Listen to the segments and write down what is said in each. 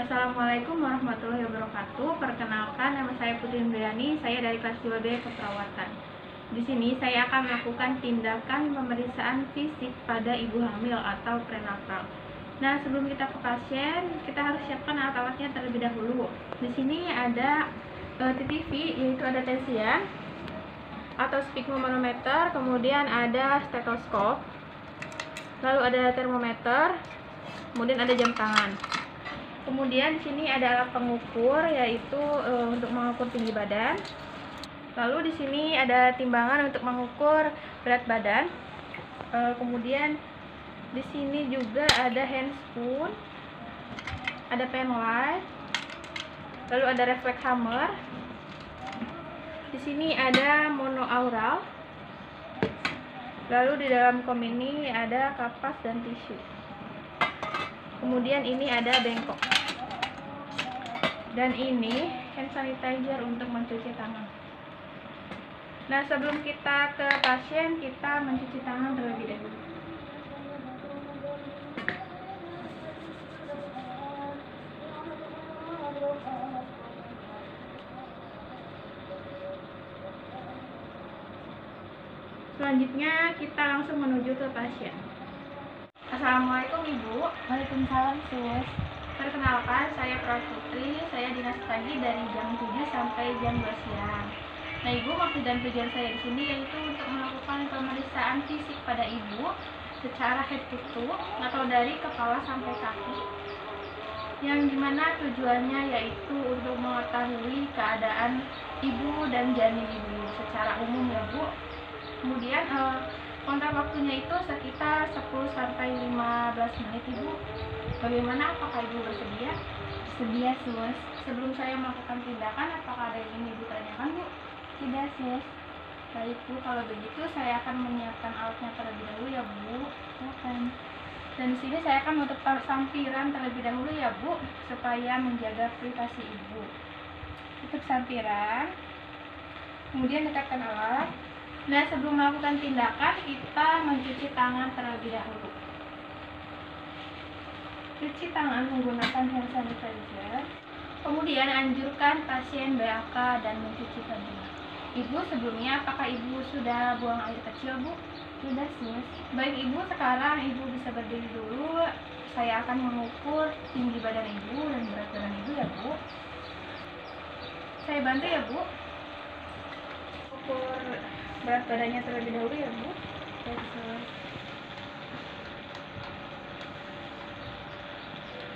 Assalamualaikum warahmatullahi wabarakatuh. Perkenalkan, nama saya Putri Indriani. Saya dari kelas 2B Keperawatan. Di sini saya akan melakukan tindakan pemeriksaan fisik pada ibu hamil atau prenatal. Nah, sebelum kita ke pasien, kita harus siapkan alat-alatnya terlebih dahulu. Di sini ada TTV, yaitu ada tensian atau sphygmomanometer, kemudian ada stetoskop, lalu ada termometer, kemudian ada jam tangan. Kemudian di sini ada alat pengukur, yaitu untuk mengukur tinggi badan. Lalu di sini ada timbangan untuk mengukur berat badan. Kemudian di sini juga ada handspoon, ada penlight, lalu ada reflex hammer. Di sini ada monoaural. Lalu di dalam kom ini ada kapas dan tisu. Kemudian ini ada bengkok. Dan ini hand sanitizer untuk mencuci tangan. Nah, sebelum kita ke pasien, kita mencuci tangan terlebih dahulu. Selanjutnya kita langsung menuju ke pasien. Assalamualaikum Ibu. Waalaikumsalam, Sus. Perkenalkan, saya Perawat Putri. Saya dinas pagi dari jam 7 sampai jam 2 siang. Nah, Ibu, maksud dan tujuan saya di sini yaitu untuk melakukan pemeriksaan fisik pada Ibu secara head to toe atau dari kepala sampai kaki. Yang dimana tujuannya yaitu untuk mengetahui keadaan Ibu dan janin Ibu secara umum ya, Bu. Kemudian kontrak waktunya itu sekitar 10 sampai 15 menit, Ibu. Bagaimana, apakah Ibu bersedia? Sedia, Sus. Sebelum saya melakukan tindakan, apakah ada yang ingin Ibu tanyakan, Bu? Tidak, Sus. Baik, Bu, kalau begitu saya akan menyiapkan alatnya terlebih dahulu ya, Bu. Silakan. Dan di sini saya akan menutup sampiran terlebih dahulu ya, Bu, supaya menjaga privasi Ibu. Tutup sampiran. Kemudian dekatkan alat. Nah, sebelum melakukan tindakan, kita mencuci tangan terlebih dahulu. Cuci tangan menggunakan hand sanitizer. Kemudian anjurkan pasien BAK dan mencuci telinga. Ibu, sebelumnya apakah Ibu sudah buang air kecil, Bu? Sudah, Sus. Baik, Ibu, sekarang Ibu bisa berdiri dulu. Saya akan mengukur tinggi badan Ibu dan berat badan Ibu ya, Bu. Saya bantu ya, Bu. Ukur berat badannya terlebih dahulu ya, Bu. Baik, Sus.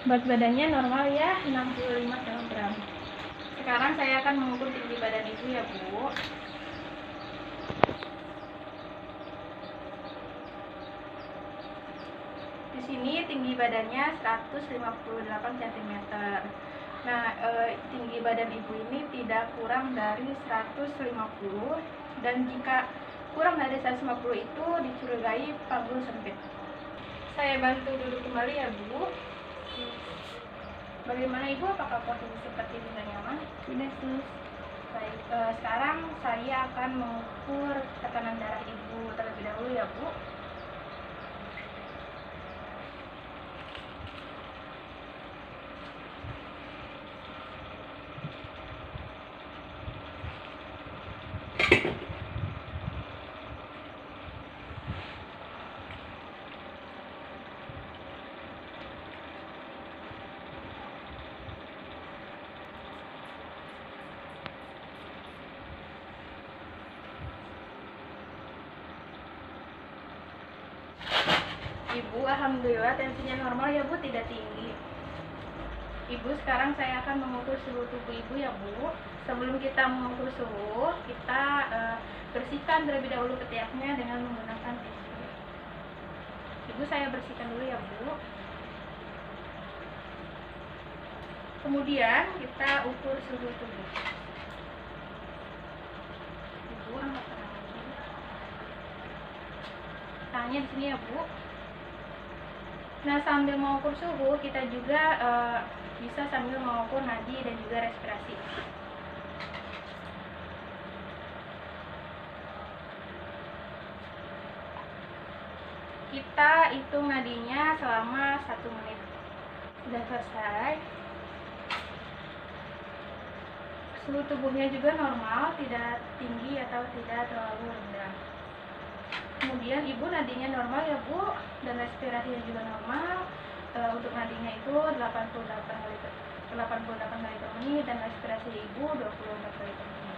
Berat badannya normal ya, 65 kg. Sekarang saya akan mengukur tinggi badan Ibu ya, Bu. Di sini tinggi badannya 158 cm. Nah, tinggi badan Ibu ini tidak kurang dari 150, dan jika kurang dari 150 itu dicurigai panggul sempit. Saya bantu duduk kembali ya, Bu. Bagaimana Ibu, apakah posisi seperti ini sudah nyaman? Sudah, Sus. Baik, sekarang saya akan mengukur tekanan darah Ibu terlebih dahulu ya, Bu. Ibu, alhamdulillah tensinya normal ya, Bu, tidak tinggi. Ibu, sekarang saya akan mengukur suhu tubuh Ibu ya, Bu. Sebelum kita mengukur suhu, kita bersihkan terlebih dahulu ketiaknya dengan menggunakan tisu. Ibu, saya bersihkan dulu ya, Bu. Kemudian kita ukur suhu tubuh. Ibu, angkat tangannya. Tangannya di sini ya, Bu. Nah, sambil mengukur suhu, kita juga bisa sambil mengukur nadi dan juga respirasi. Kita hitung nadinya selama 1 menit. Sudah selesai. suhu tubuhnya juga normal, tidak tinggi atau tidak terlalu rendah. Kemudian ibu nadinya normal ya Bu, dan respirasinya juga normal. Untuk nadinya itu 88 kali per menit dan respirasi ibu 24 kali per menit.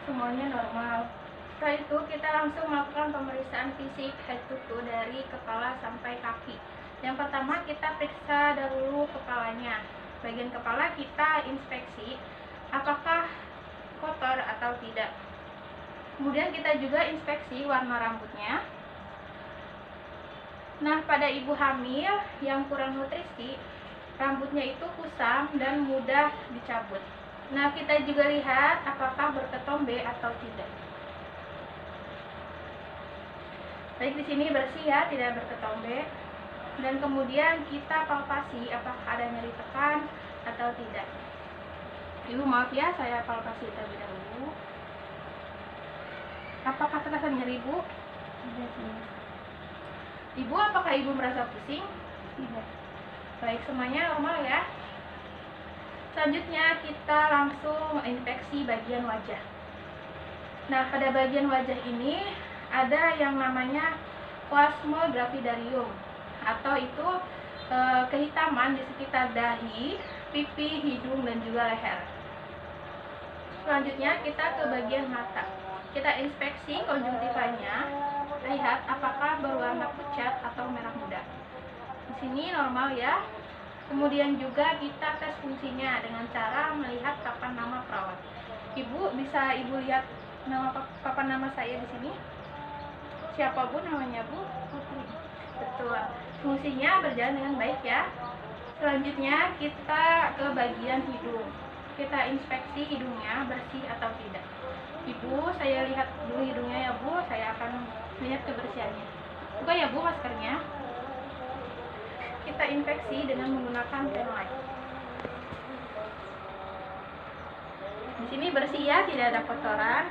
Semuanya normal. Setelah itu kita langsung melakukan pemeriksaan fisik head to toe dari kepala sampai kaki. Yang pertama kita periksa dahulu kepalanya. Bagian kepala kita inspeksi apakah kotor atau tidak. Kemudian kita juga inspeksi warna rambutnya. Nah, pada ibu hamil yang kurang nutrisi, rambutnya itu kusam dan mudah dicabut. Nah, kita juga lihat apakah berketombe atau tidak. Baik, di sini bersih ya, tidak berketombe. Dan kemudian kita palpasi apakah ada nyeri tekan atau tidak. Ibu maaf ya, saya palpasi terlebih dahulu. Apakah terasa nyeri Bu? Tidak, sus. Ibu, apakah ibu merasa pusing? Tidak. Baik, semuanya normal ya. Selanjutnya kita langsung inspeksi bagian wajah. Nah, pada bagian wajah ini ada yang namanya plasmodiaphragm atau itu kehitaman di sekitar dahi, pipi, hidung, dan juga leher. Selanjutnya kita ke bagian mata. Kita inspeksi konjungtivanya, lihat apakah berwarna pucat atau merah muda. Di sini normal ya. Kemudian juga kita tes fungsinya dengan cara melihat papan nama perawat. Ibu bisa ibu lihat papan nama saya di sini. Siapa Bu namanya Bu? Putri. Betul. Fungsinya berjalan dengan baik ya. Selanjutnya kita ke bagian hidung. Kita inspeksi hidungnya bersih atau tidak. Ibu, saya lihat dulu hidungnya ya Bu. Saya akan lihat kebersihannya. Buka ya Bu maskernya. Kita infeksi dengan menggunakan penlight. Di sini bersih ya, tidak ada kotoran.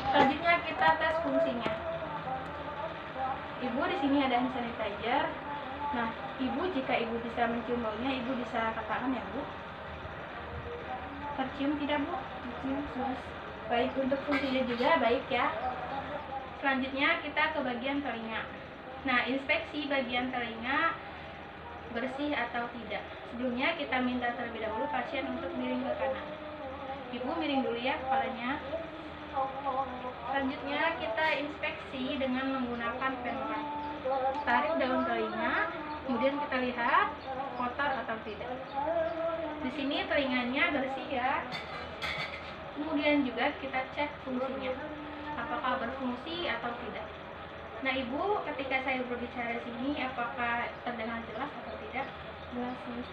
Selanjutnya kita tes fungsinya. Ibu, di sini ada hand sanitizer. Nah, Ibu jika Ibu bisa mencium baunya, Ibu bisa katakan ya Bu. Tercium tidak Bu? Tercium, sus. Baik, untuk fungsinya juga baik ya. Selanjutnya kita ke bagian telinga. Nah, inspeksi bagian telinga bersih atau tidak. Sebelumnya kita minta terlebih dahulu pasien untuk miring ke kanan. Ibu miring dulu ya kepalanya. Selanjutnya kita inspeksi dengan menggunakan penlight. Tarik daun telinga, kemudian kita lihat kotor atau tidak. Di sini telinganya bersih ya. Kemudian juga kita cek fungsinya, apakah berfungsi atau tidak. Nah Ibu, ketika saya berbicara di sini, apakah terdengar jelas atau tidak? Jelas, sus.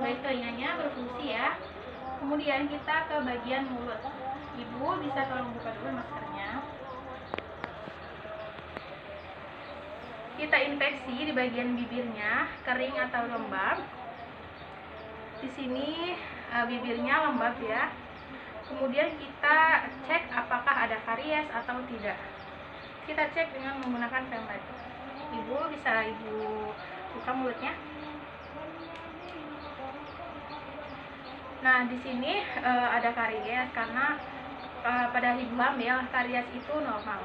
Baik, telinganya berfungsi ya. Kemudian kita ke bagian mulut. Ibu bisa tolong buka dulu maskernya. Kita infeksi di bagian bibirnya, kering atau lembab. Di sini bibirnya lembab ya. Kemudian kita cek apakah ada karies atau tidak. Kita cek dengan menggunakan penlight. Ibu bisa Ibu buka mulutnya. Nah, di sini ada karies karena pada ibu hamil karies itu normal.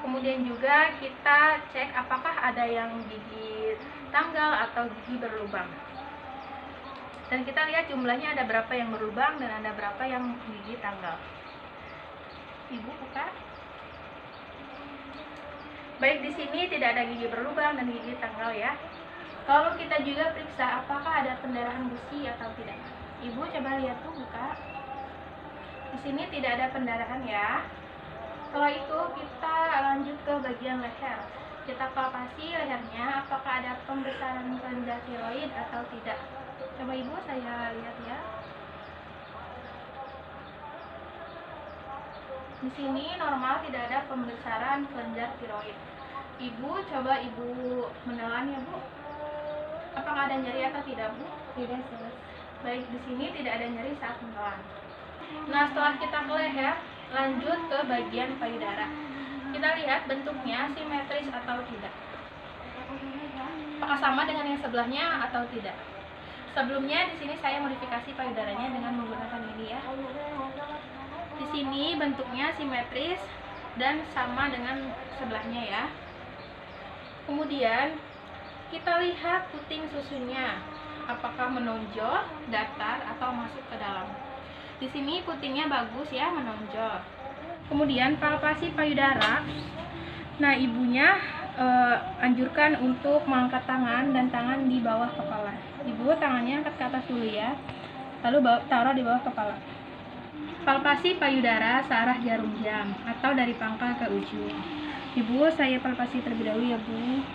Kemudian juga kita cek apakah ada yang gigi tanggal atau gigi berlubang. Dan kita lihat jumlahnya ada berapa yang berlubang dan ada berapa yang gigi tanggal. Ibu buka. Baik, di sini tidak ada gigi berlubang dan gigi tanggal ya. Lalu kita juga periksa apakah ada pendarahan gusi atau tidak. Ibu coba lihat tuh, buka. Di sini tidak ada pendarahan ya. Setelah itu kita lanjut ke bagian leher. Kita palpasi lehernya apakah ada pembesaran kelenjar tiroid atau tidak. Coba Ibu saya lihat ya. Di sini normal, tidak ada pembesaran kelenjar tiroid. Ibu coba Ibu menelan ya Bu. Apakah ada nyeri atau tidak Bu? Tidak, sus. Baik, di sini tidak ada nyeri saat menelan. Nah, setelah kita ke leher, lanjut ke bagian payudara. Kita lihat bentuknya simetris atau tidak. Apakah sama dengan yang sebelahnya atau tidak. Sebelumnya di sini saya modifikasi payudaranya dengan menggunakan ini ya. Di sini bentuknya simetris dan sama dengan sebelahnya ya. Kemudian kita lihat puting susunya, apakah menonjol, datar, atau masuk ke dalam. Di sini putingnya bagus ya, menonjol. Kemudian palpasi payudara. Nah, ibunya anjurkan untuk mengangkat tangan dan tangan di bawah kepala. Ibu tangannya angkat ke atas dulu ya, lalu taruh di bawah kepala. Palpasi payudara searah jarum jam atau dari pangkal ke ujung. Ibu, saya palpasi terlebih dahulu ya Bu.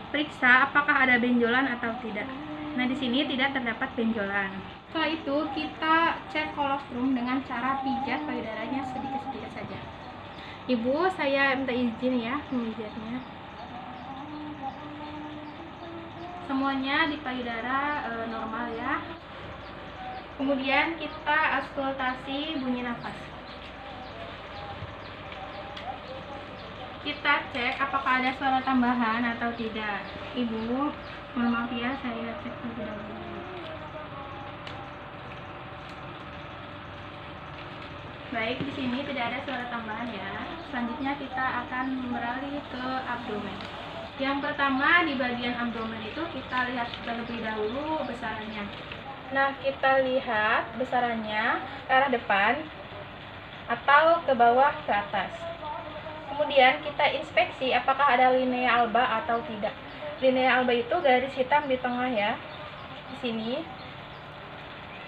Periksa apakah ada benjolan atau tidak. Nah, di sini tidak terdapat benjolan. Setelah itu kita cek kolostrum dengan cara pijat payudaranya sedikit-sedikit saja. Ibu, saya minta izin ya memijatnya. Semuanya di payudara normal ya. Kemudian kita auskultasi bunyi nafas. Kita cek apakah ada suara tambahan atau tidak. Ibu, mohon maaf ya, saya cek terlebih dahulu. Baik, di sini tidak ada suara tambahan ya. Selanjutnya kita akan beralih ke abdomen. Yang pertama di bagian abdomen itu kita lihat terlebih dahulu besarannya. Nah, kita lihat besarannya ke arah depan atau ke bawah ke atas. Kemudian kita inspeksi apakah ada linea alba atau tidak. Linea alba itu garis hitam di tengah ya. Di sini.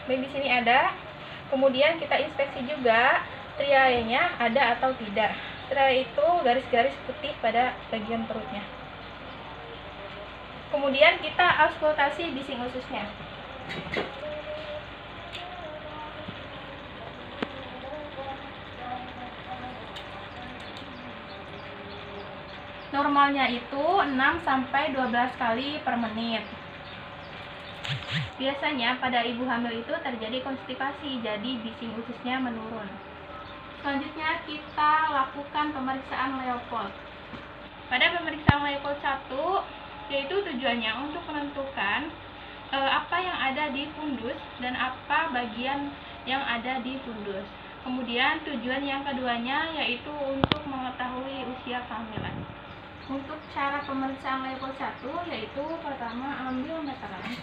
Baik, di sini ada. Kemudian kita inspeksi juga trianya ada atau tidak. Tria itu garis-garis putih pada bagian perutnya. Kemudian kita auskultasi bising ususnya. Normalnya itu 6-12 kali per menit. Biasanya pada ibu hamil itu terjadi konstipasi, jadi bising ususnya menurun. Selanjutnya kita lakukan pemeriksaan Leopold. Pada pemeriksaan Leopold 1, yaitu tujuannya untuk menentukan apa yang ada di fundus dan apa bagian yang ada di fundus. Kemudian tujuan yang keduanya yaitu untuk mengetahui usia kehamilan. Untuk cara pemeriksaan Leopold 1 yaitu pertama ambil meteran.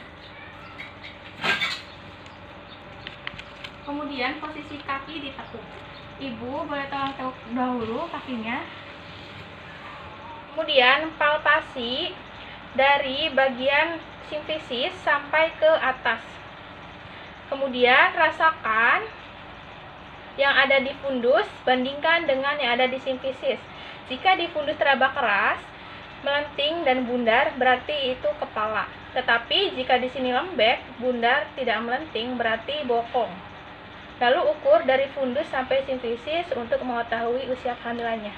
Kemudian posisi kaki ditekuk. Ibu boleh tolong tekuk dahulu kakinya. Kemudian palpasi dari bagian simfisis sampai ke atas. Kemudian rasakan yang ada di fundus bandingkan dengan yang ada di simfisis. Jika di fundus teraba keras, melenting dan bundar berarti itu kepala. Tetapi jika di sini lembek, bundar, tidak melenting berarti bokong. Lalu ukur dari fundus sampai simfisis untuk mengetahui usia kehamilannya.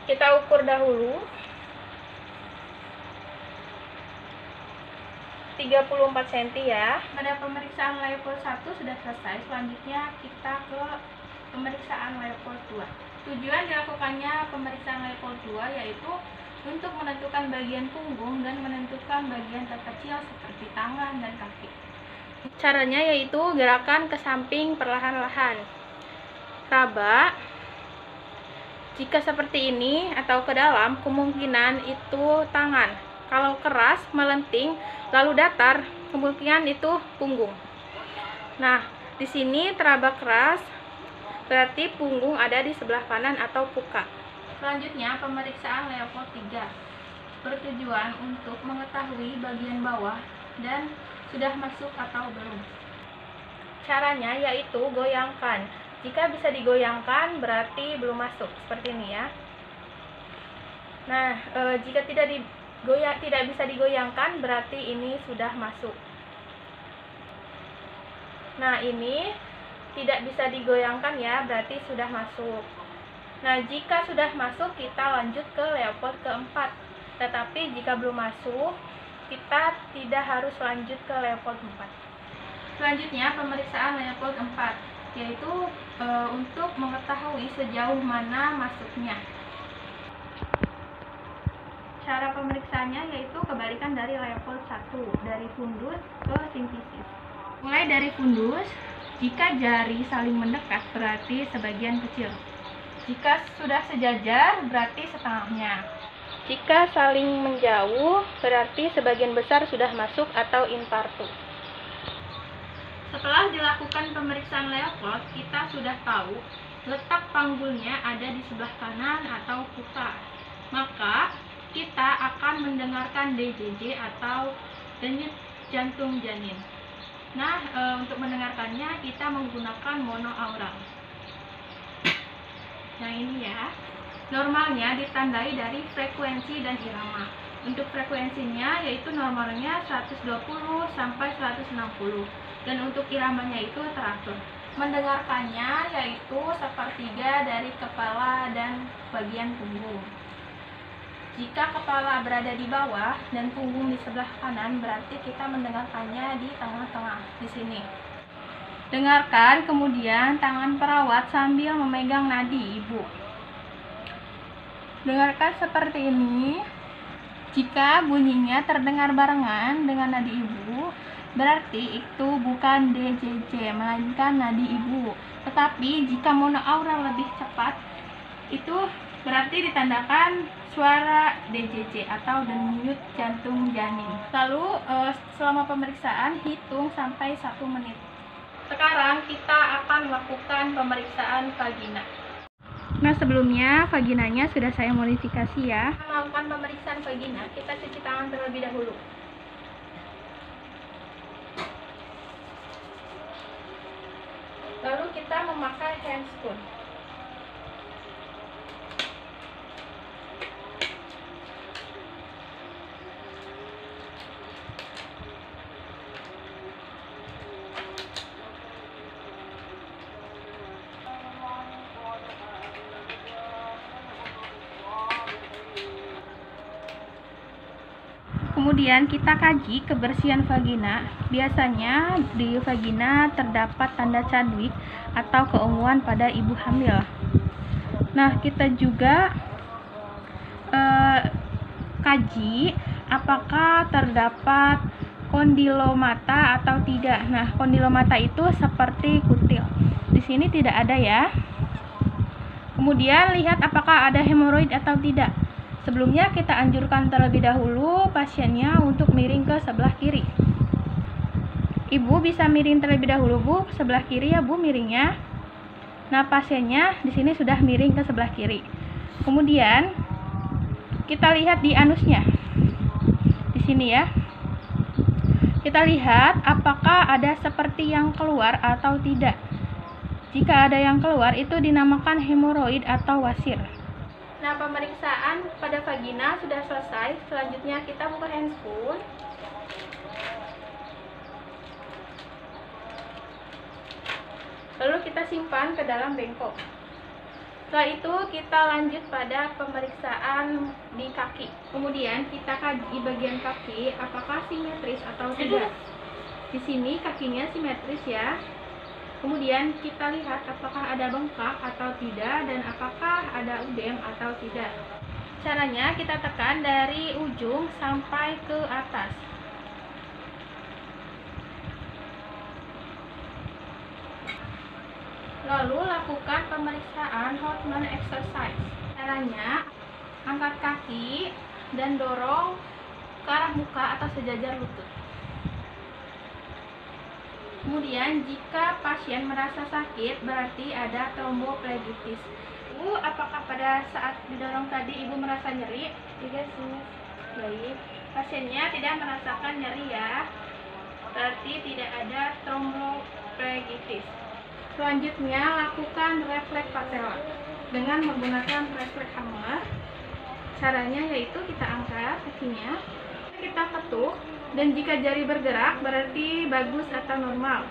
Kita ukur dahulu 34 cm ya. Pada pemeriksaan Leopold 1 sudah selesai. Selanjutnya kita ke pemeriksaan Leopold 2. Tujuan dilakukannya pemeriksaan Leopold 2 yaitu untuk menentukan bagian punggung dan menentukan bagian terkecil seperti tangan dan kaki. Caranya yaitu gerakan ke samping perlahan-lahan. Raba. Jika seperti ini atau ke dalam, kemungkinan itu tangan. Kalau keras, melenting, lalu datar, kemungkinan itu punggung. Nah, di sini teraba keras, berarti punggung ada di sebelah kanan atau puka. Selanjutnya, pemeriksaan Leopold 3 bertujuan untuk mengetahui bagian bawah dan sudah masuk atau belum. Caranya yaitu goyangkan. Jika bisa digoyangkan, berarti belum masuk. Seperti ini ya. Nah, jika tidak bisa digoyangkan, berarti ini sudah masuk. Nah, ini tidak bisa digoyangkan ya, berarti sudah masuk. Nah, jika sudah masuk, kita lanjut ke Leopold keempat. Tetapi jika belum masuk, kita tidak harus lanjut ke Leopold 4. Selanjutnya, pemeriksaan Leopold 4. yaitu untuk mengetahui sejauh mana masuknya. Cara pemeriksaannya yaitu kebalikan dari level 1, dari fundus ke simfisis. Mulai dari fundus, jika jari saling mendekat berarti sebagian kecil. Jika sudah sejajar berarti setengahnya. Jika saling menjauh berarti sebagian besar sudah masuk atau infartu. Setelah dilakukan pemeriksaan leopard, kita sudah tahu letak panggulnya ada di sebelah kanan atau putar. Maka kita akan mendengarkan DJJ atau denyut jantung janin. Nah, untuk mendengarkannya kita menggunakan monoaural. Nah, ini ya. Normalnya ditandai dari frekuensi dan irama. Untuk frekuensinya yaitu normalnya 120 sampai 160 dan untuk iramanya itu teratur. Mendengarkannya yaitu sepertiga dari kepala dan bagian punggung. Jika kepala berada di bawah dan punggung di sebelah kanan, berarti kita mendengarkannya di tengah-tengah, di sini. Dengarkan kemudian tangan perawat sambil memegang nadi ibu. Dengarkan seperti ini. Jika bunyinya terdengar barengan dengan nadi ibu, berarti itu bukan DJJ, melainkan nadi ibu. Tetapi jika monoaural lebih cepat, itu berarti ditandakan suara DJJ atau denyut jantung janin. Lalu selama pemeriksaan hitung sampai 1 menit. Sekarang kita akan melakukan pemeriksaan vagina. Nah, sebelumnya vaginanya sudah saya modifikasi ya. Melakukan pemeriksaan vagina, kita cuci tangan terlebih dahulu. Lalu kita memakai handscoon. Kemudian kita kaji kebersihan vagina. Biasanya di vagina terdapat tanda Chadwick atau keunguan pada ibu hamil. Nah, kita juga kaji apakah terdapat kondilomata atau tidak. Nah, kondilomata itu seperti kutil. Di sini tidak ada ya. Kemudian lihat apakah ada hemoroid atau tidak. Sebelumnya kita anjurkan terlebih dahulu pasiennya untuk miring ke sebelah kiri. Ibu bisa miring terlebih dahulu, Bu, sebelah kiri ya, Bu, miringnya. Nah, pasiennya di sini sudah miring ke sebelah kiri. Kemudian kita lihat di anusnya. Di sini ya. Kita lihat apakah ada seperti yang keluar atau tidak. Jika ada yang keluar itu dinamakan hemoroid atau wasir. Nah, pemeriksaan pada vagina sudah selesai. Selanjutnya kita buka handscoon. Lalu kita simpan ke dalam bengkok. Setelah itu kita lanjut pada pemeriksaan di kaki. Kemudian kita kaji bagian kaki apakah simetris atau tidak. Di sini kakinya simetris ya. Kemudian kita lihat apakah ada bengkak atau tidak dan apakah ada udem atau tidak. Caranya kita tekan dari ujung sampai ke atas. Lalu lakukan pemeriksaan Hartmann exercise. Caranya angkat kaki dan dorong ke arah muka atau sejajar lutut. Kemudian jika pasien merasa sakit berarti ada tromboplegitis. Ibu, apakah pada saat didorong tadi Ibu merasa nyeri? Tidak sih. Baik, pasiennya tidak merasakan nyeri ya. Berarti tidak ada tromboplegitis. Selanjutnya lakukan refleks patella dengan menggunakan refleks hammer. Caranya yaitu kita angkat kakinya, kita ketuk. Dan jika jari bergerak berarti bagus atau normal.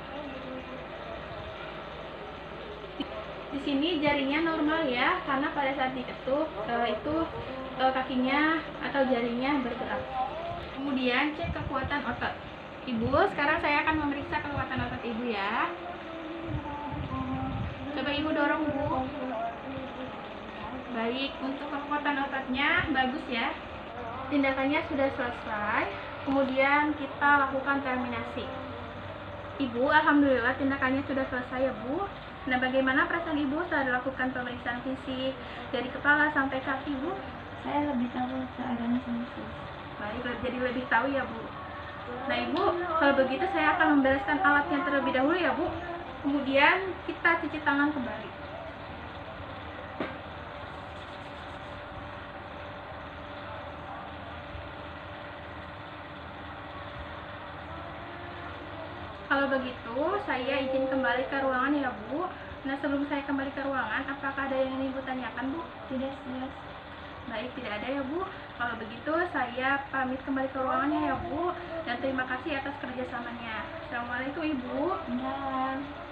Di sini jarinya normal ya, karena pada saat diketuk itu kakinya atau jarinya bergerak. Kemudian cek kekuatan otot. Ibu, sekarang saya akan memeriksa kekuatan otot Ibu ya. Coba Ibu dorong, Bu. Baik, untuk kekuatan ototnya bagus ya. Tindakannya sudah selesai. Kemudian kita lakukan terminasi. Ibu, alhamdulillah tindakannya sudah selesai ya, Bu. Nah, bagaimana perasaan Ibu setelah dilakukan pemeriksaan fisik dari kepala sampai kaki, Bu? Saya lebih tahu keadaan sensus. Baik, jadi lebih tahu ya, Bu. Nah, Ibu, kalau begitu saya akan membereskan alatnya terlebih dahulu ya, Bu. Kemudian kita cuci tangan kembali. Kalau begitu, saya izin kembali ke ruangan ya, Bu. Nah, sebelum saya kembali ke ruangan, apakah ada yang ingin Ibu tanyakan, Bu? Tidak, sudah. Baik, tidak ada ya, Bu. Kalau begitu, saya pamit kembali ke ruangannya ya, Bu. Dan terima kasih atas kerjasamanya. Assalamualaikum, Ibu. Nah.